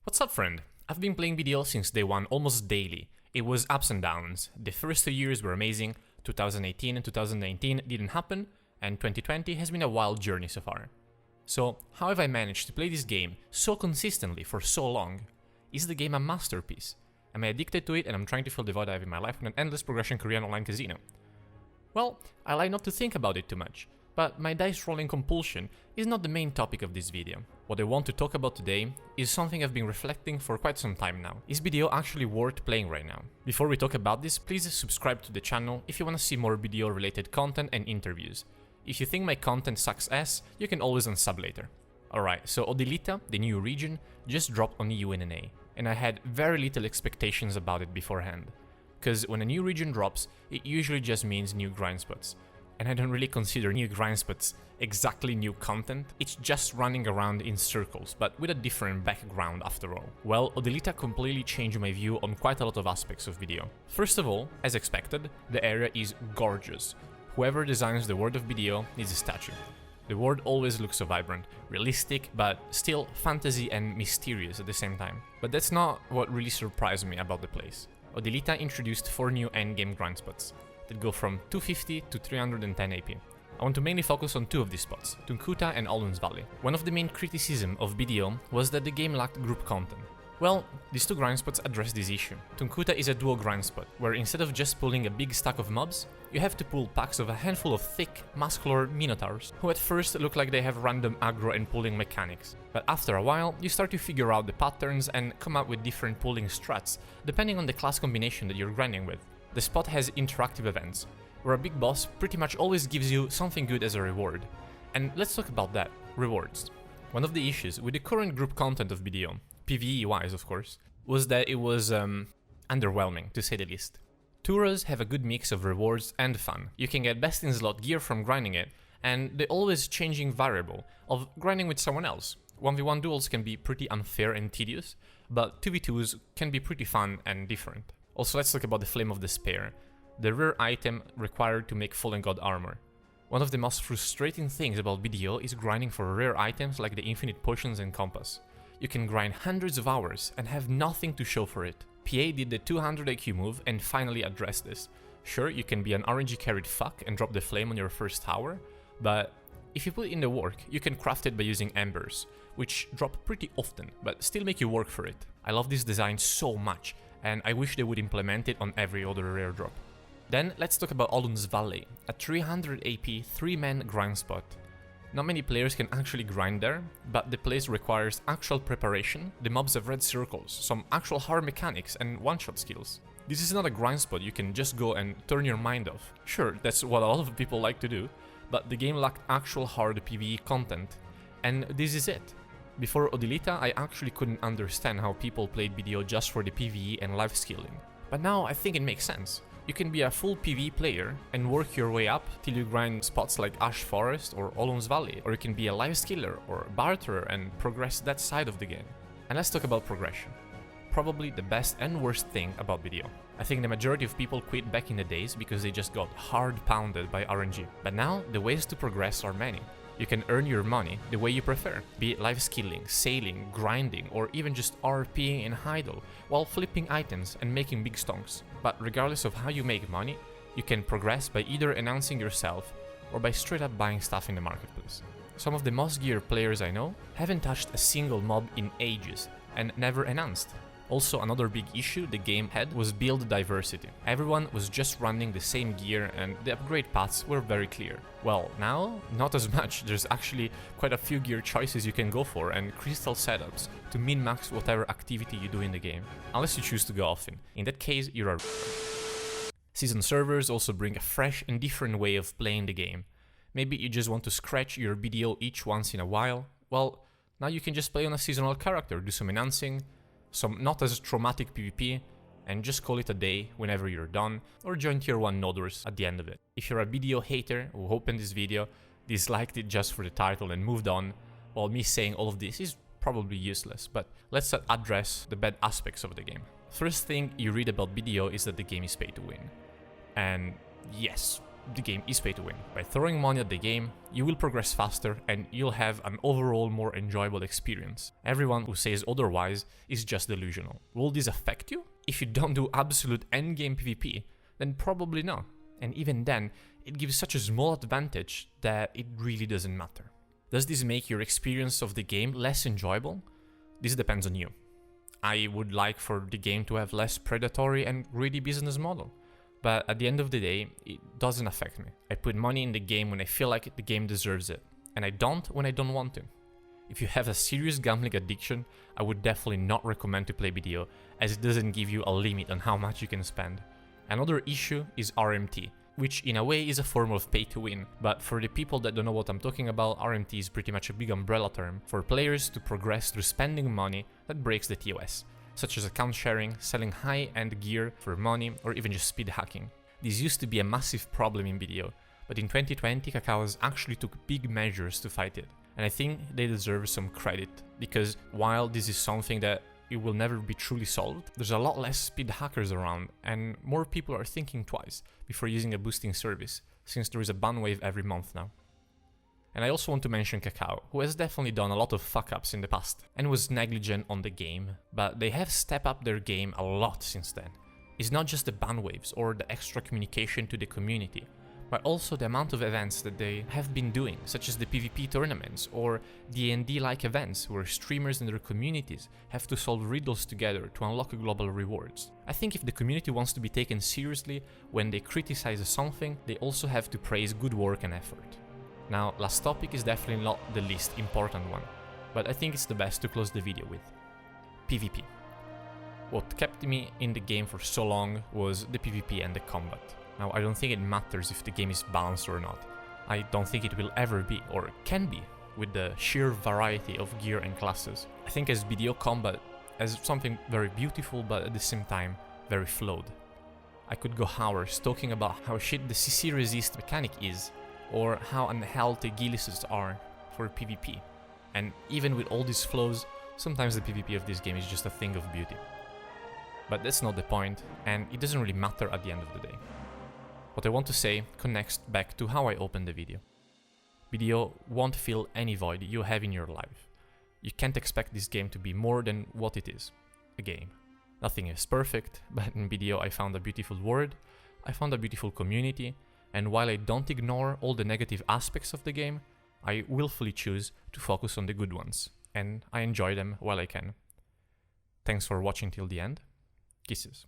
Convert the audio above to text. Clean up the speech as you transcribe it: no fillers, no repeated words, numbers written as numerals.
What's up, friend? I've been playing BDO since day one, almost daily. It was ups and downs. The first 2 years were amazing, 2018 and 2019 didn't happen, and 2020 has been a wild journey so far. So, how have I managed to play this game so consistently for so long? Is the game a masterpiece? Am I addicted to it and I'm trying to fill the void I have in my life with an endless progression career in online casino? Well, I like not to think about it too much, but my dice rolling compulsion is not the main topic of this video. What I want to talk about today is something I've been reflecting for quite some time now. Is BDO actually worth playing right now? Before we talk about this, please subscribe to the channel if you want to see more BDO related content and interviews. If you think my content sucks ass, you can always unsub later. Alright, so Odelita, the new region, just dropped on UNNA, and I had very little expectations about it beforehand. Because when a new region drops, it usually just means new grind spots. And I don't really consider new grind spots exactly new content, it's just running around in circles, but with a different background after all. Well, Odelita completely changed my view on quite a lot of aspects of BDO. First of all, as expected, the area is gorgeous. Whoever designs the world of BDO needs a statue. The world always looks so vibrant, realistic, but still fantasy and mysterious at the same time. But that's not what really surprised me about the place. Odelita introduced 4 new endgame grind spots that go from 250 to 310 AP. I want to mainly focus on 2 of these spots, Tunkuta and Alun's Valley. One of the main criticisms of BDO was that the game lacked group content. Well, these 2 grind spots address this issue. Tunkuta is a duo grind spot, where instead of just pulling a big stack of mobs, you have to pull packs of a handful of thick, muscular minotaurs, who at first look like they have random aggro and pulling mechanics. But after a while, you start to figure out the patterns and come up with different pulling strats, depending on the class combination that you're grinding with. The spot has interactive events, where a big boss pretty much always gives you something good as a reward. And let's talk about that, rewards. One of the issues with the current group content of BDO, PvE-wise of course, was that it was underwhelming, to say the least. Turas have a good mix of rewards and fun. You can get best in slot gear from grinding it, and the always changing variable of grinding with someone else. 1v1 duels can be pretty unfair and tedious, but 2v2s can be pretty fun and different. Also, let's talk about the Flame of Despair, the rare item required to make Fallen God armor. One of the most frustrating things about BDO is grinding for rare items like the infinite potions and compass. You can grind hundreds of hours and have nothing to show for it. PA did the 200 IQ move and finally addressed this. Sure, you can be an RNG carried fuck and drop the flame on your first tower, but if you put in the work, you can craft it by using embers, which drop pretty often, but still make you work for it. I love this design so much, and I wish they would implement it on every other rare drop. Then let's talk about Alun's Valley, a 300 AP 3-man grind spot. Not many players can actually grind there, but the place requires actual preparation, the mobs have red circles, some actual hard mechanics and one-shot skills. This is not a grind spot you can just go and turn your mind off. Sure, that's what a lot of people like to do, but the game lacked actual hard PvE content, and this is it. Before Odelita, I actually couldn't understand how people played BDO just for the PvE and life skilling. But now I think it makes sense. You can be a full PvE player and work your way up till you grind spots like Ash Forest or Alun's Valley, or you can be a life skiller or barterer and progress that side of the game. And let's talk about progression. Probably the best and worst thing about BDO. I think the majority of people quit back in the days because they just got hard pounded by RNG. But now the ways to progress are many. You can earn your money the way you prefer, be it life skilling, sailing, grinding, or even just RPing in Heedun while flipping items and making big stonks. But regardless of how you make money, you can progress by either announcing yourself or by straight up buying stuff in the marketplace. Some of the most geared players I know haven't touched a single mob in ages and never announced. Also, another big issue the game had was build diversity. Everyone was just running the same gear and the upgrade paths were very clear. Well, now, not as much. There's actually quite a few gear choices you can go for and crystal setups to min-max whatever activity you do in the game. Unless you choose to go often. In that case, you're a Season servers also bring a fresh and different way of playing the game. Maybe you just want to scratch your BDO each once in a while. Well, now you can just play on a seasonal character, do some announcing, some not as traumatic PvP, and just call it a day whenever you're done, or join tier 1 noders at the end of it. If you're a BDO hater who opened this video, disliked it just for the title and moved on, well, me saying all of this is probably useless, but let's address the bad aspects of the game. First thing you read about BDO is that the game is pay to win. And yes, the game is pay to win. By throwing money at the game, you will progress faster and you'll have an overall more enjoyable experience. Everyone who says otherwise is just delusional. Will this affect you? If you don't do absolute endgame PvP, then probably not. And even then, it gives such a small advantage that it really doesn't matter. Does this make your experience of the game less enjoyable? This depends on you. I would like for the game to have less predatory and greedy business model. But at the end of the day, it doesn't affect me. I put money in the game when I feel like the game deserves it, and I don't when I don't want to. If you have a serious gambling addiction, I would definitely not recommend to play BDO, as it doesn't give you a limit on how much you can spend. Another issue is RMT, which in a way is a form of pay to win, but for the people that don't know what I'm talking about, RMT is pretty much a big umbrella term for players to progress through spending money that breaks the TOS, such as account sharing, selling high-end gear for money, or even just speed hacking. This used to be a massive problem in BDO, but in 2020 Cacao actually took big measures to fight it, and I think they deserve some credit, because while this is something that it will never be truly solved, there's a lot less speed hackers around, and more people are thinking twice before using a boosting service, since there is a ban wave every month now. And I also want to mention Cacao, who has definitely done a lot of fuck-ups in the past, and was negligent on the game, but they have stepped up their game a lot since then. It's not just the ban waves or the extra communication to the community, but also the amount of events that they have been doing, such as the PvP tournaments or D&D-like events where streamers and their communities have to solve riddles together to unlock global rewards. I think if the community wants to be taken seriously when they criticize something, they also have to praise good work and effort. Now, last topic is definitely not the least important one, but I think it's the best to close the video with. PvP. What kept me in the game for so long was the PvP and the combat. Now, I don't think it matters if the game is balanced or not. I don't think it will ever be, or can be, with the sheer variety of gear and classes. I think as BDO combat as something very beautiful, but at the same time, very flawed. I could go hours talking about how shit the CC resist mechanic is, or how unhealthy Gillises are for PvP. And even with all these flaws, sometimes the PvP of this game is just a thing of beauty. But that's not the point, and it doesn't really matter at the end of the day. What I want to say connects back to how I opened the video. BDO won't fill any void you have in your life. You can't expect this game to be more than what it is, a game. Nothing is perfect, but in BDO I found a beautiful world, I found a beautiful community, and while I don't ignore all the negative aspects of the game, I willfully choose to focus on the good ones, and I enjoy them while I can. Thanks for watching till the end. Kisses.